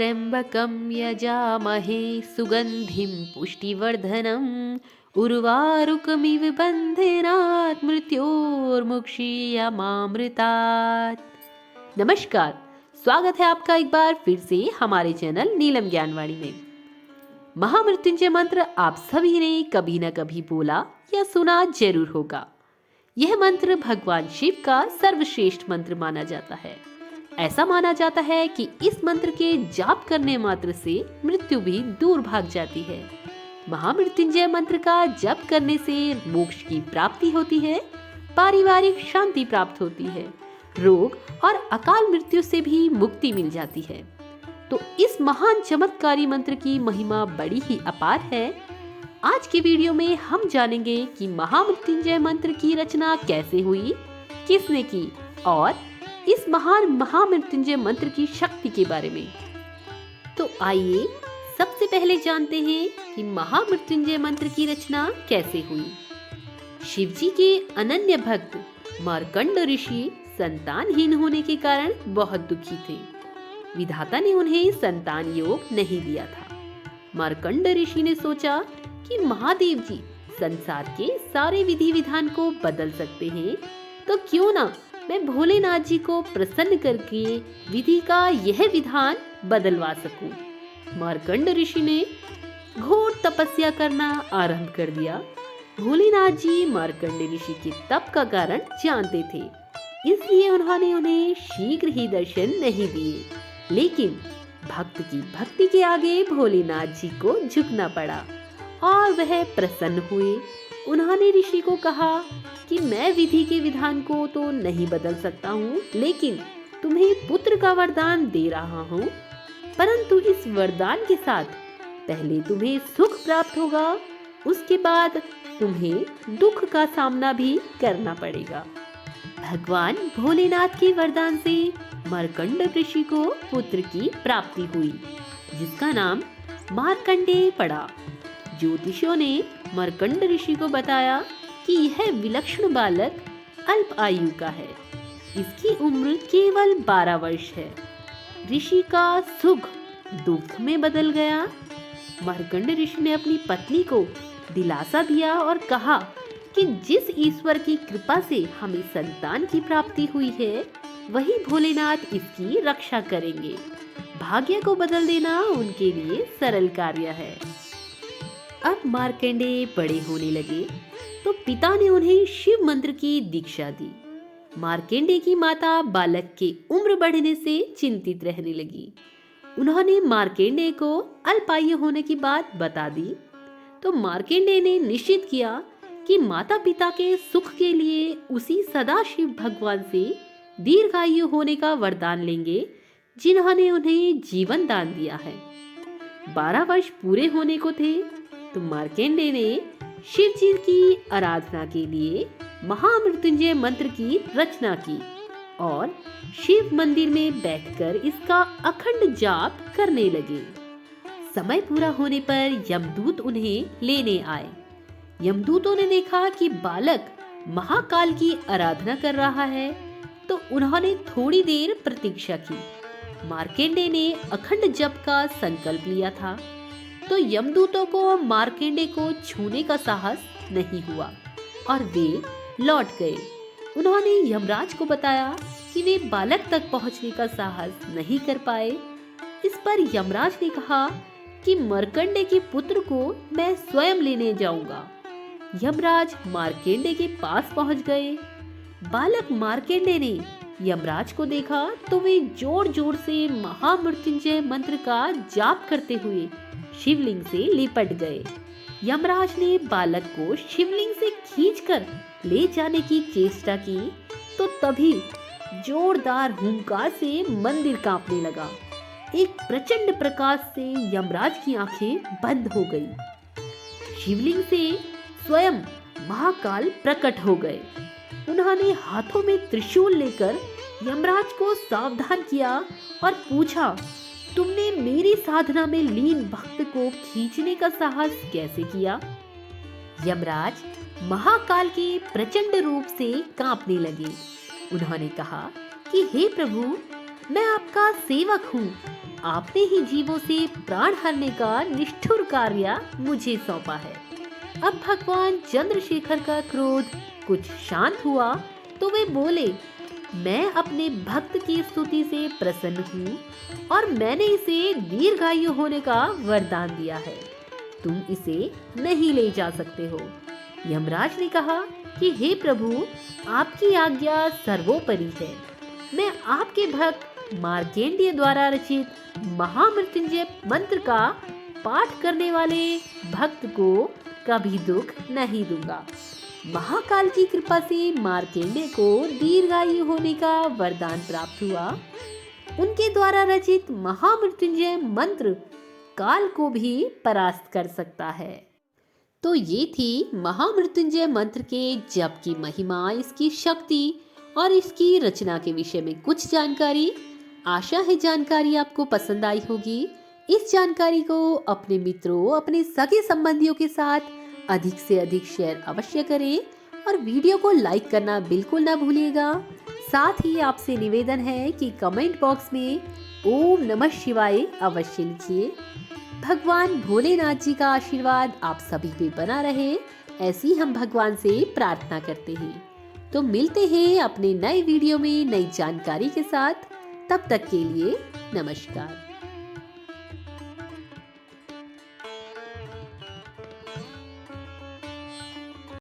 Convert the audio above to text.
त्र्यम्बकं यजामहे सुगन्धिं पुष्टिवर्धनम् उर्वारुकमिव बन्धनात् मृत्योर्मुक्षीयमामृतात्। नमस्कार, स्वागत है आपका एक बार फिर से हमारे चैनल नीलम ज्ञानवाणी में। महामृत्युंजय मंत्र आप सभी ने कभी न कभी बोला या सुना जरूर होगा। यह मंत्र भगवान शिव का सर्वश्रेष्ठ मंत्र माना जाता है। ऐसा माना जाता है कि इस मंत्र के जाप करने मात्र से मृत्यु भी दूर भाग जाती है। महामृत्युंजय मंत्र का जप करने से मोक्ष की प्राप्ति होती है, पारिवारिक शांति प्राप्त होती है, रोग और अकाल मृत्यु से भी मुक्ति मिल जाती है। तो इस महान चमत्कारी मंत्र की महिमा बड़ी ही अपार है। आज के वीडियो में हम जानेंगे कि महामृत्युंजय मंत्र की रचना कैसे हुई, किसने की और इस महान महामृत्युंजय मंत्र की शक्ति के बारे में। तो आइए सबसे पहले जानते हैं कि महामृत्युंजय मंत्र की रचना कैसे हुई। शिवजी के अनन्य भक्त मार्कंड ऋषि संतानहीन होने के कारण बहुत दुखी थे। विधाता ने उन्हें संतान योग नहीं दिया था। मार्कंड ऋषि ने सोचा कि महादेव जी संसार के सारे विधि विधान को बदल सकते हैं, तो क्यों ना मैं भोलेनाथ जी को प्रसन्न करके विधि का यह विधान बदलवा सकूं। मार्कंड ऋषि ने घोर तपस्या करना आरंभ कर दिया। भोलेनाथ जी मार्कंड ऋषि के तप का कारण जानते थे, इसलिए उन्होंने उन्हें शीघ्र ही दर्शन नहीं दिए। लेकिन भक्त की भक्ति के आगे भोलेनाथ जी को झुकना पड़ा और वह प्रसन्न हुए। उन्होंने ऋषि को कहा कि मैं विधि के विधान को तो नहीं बदल सकता हूँ, लेकिन तुम्हें पुत्र का वरदान दे रहा हूँ। परंतु इस वरदान के साथ पहले तुम्हें सुख प्राप्त होगा, उसके बाद तुम्हें दुख का सामना भी करना पड़ेगा। भगवान भोलेनाथ के वरदान से मार्कंड ऋषि को पुत्र की प्राप्ति हुई, जिसका नाम मार्कंडेय पड़ा। ज्योतिषियों ने मार्कंड ऋषि को बताया कि यह विलक्षण बालक अल्प आयु का है, इसकी उम्र केवल 12 वर्ष है। ऋषि का सुख दुख में बदल गया। मार्कंड ऋषि ने अपनी पत्नी को दिलासा दिया और कहा कि जिस ईश्वर की कृपा से हमें संतान की प्राप्ति हुई है, वही भोलेनाथ इसकी रक्षा करेंगे। भाग्य को बदल देना उनके लिए सरल कार्य है। अब मार्कंडेय बड़े होने लगे तो पिता ने उन्हें शिव मंत्र की दीक्षा दी। मार्कंडेय की माता बालक के उम्र बढ़ने से चिंतित रहने लगी। उन्होंने मार्कंडेय को अल्पायु होने की बात बता दी। तो मार्कंडेय ने निश्चित किया कि माता पिता के सुख के लिए उसी सदाशिव भगवान से दीर्घायु होने का वरदान लेंगे, जिन्होंने उन्हें जीवन दान दिया है। 12 वर्ष पूरे होने को थे तो मार्कंडेय ने शिव जी की आराधना के लिए महामृत्युंजय मंत्र की रचना की और शिव मंदिर में बैठकर इसका अखंड जाप करने लगे। समय पूरा होने पर यमदूत उन्हें लेने आए। यमदूतों ने देखा कि बालक महाकाल की आराधना कर रहा है, तो उन्होंने थोड़ी देर प्रतीक्षा की। मार्कंडेय ने अखंड जप का संकल्प लिया था, तो यमदूतों को मार्कंडेय को छूने का साहस नहीं हुआ और वे लौट गए। उन्होंने यमराज को बताया कि वे बालक तक पहुंचने का साहस नहीं कर पाए। इस पर यमराज ने कहा कि मार्कंडेय के पुत्र को मैं स्वयं लेने जाऊंगा। यमराज मार्कंडेय के पास पहुंच गए। बालक मार्कंडेय ने यमराज को देखा तो वे जोर जोर से महामृत्युंजय मंत्र का जाप करते हुए शिवलिंग से लिपट गए। यमराज ने बालक को शिवलिंग से खींचकर ले जाने की चेष्टा की, तो तभी जोरदार हुंकार से मंदिर कांपने लगा। एक प्रचंड प्रकाश से यमराज की आंखें बंद हो गई। शिवलिंग से स्वयं महाकाल प्रकट हो गए। उन्होंने हाथों में त्रिशूल लेकर यमराज को सावधान किया और पूछा, तुमने मेरी साधना में लीन भक्त को खींचने का साहस कैसे किया? यमराज महाकाल के प्रचंड रूप से कांपने लगे। उन्होंने कहा कि हे प्रभु, मैं आपका सेवक हूँ। आपने ही जीवों से प्राण हरने का निष्ठुर कार्य मुझे सौंपा है। अब भगवान चंद्रशेखर का क्रोध कुछ शांत हुआ तो वे बोले, मैं अपने भक्त की स्तुति से प्रसन्न हूँ और मैंने इसे दीर्घायु होने का वरदान दिया है। तुम इसे नहीं ले जा सकते हो। यमराज ने कहा कि हे प्रभु, आपकी आज्ञा सर्वोपरि है। मैं आपके भक्त मार्केंडीय द्वारा रचित महामृत्युंजय मंत्र का पाठ करने वाले भक्त को कभी दुख नहीं दूंगा। महाकाल की कृपा से मार्केंडे को दीर्घायु होने का वरदान प्राप्त हुआ। उनके द्वारा रचित महामृत्युंजय मंत्र काल को भी परास्त कर सकता है। तो ये थी महामृत्युंजय मंत्र के जप की महिमा, इसकी शक्ति और इसकी रचना के विषय में कुछ जानकारी। आशा है जानकारी आपको पसंद आई होगी। इस जानकारी को अपने मित्रों, अपने सगे संबंधियों के साथ अधिक से अधिक शेयर अवश्य करें और वीडियो को लाइक करना बिल्कुल ना भूलिएगा। साथ ही आपसे निवेदन है कि कमेंट बॉक्स में ओम नमः शिवाय अवश्य लिखिए। भगवान भोलेनाथ जी का आशीर्वाद आप सभी पे बना रहे, ऐसी हम भगवान से प्रार्थना करते हैं। तो मिलते हैं अपने नए वीडियो में नई जानकारी के साथ। तब तक के लिए नमस्कार।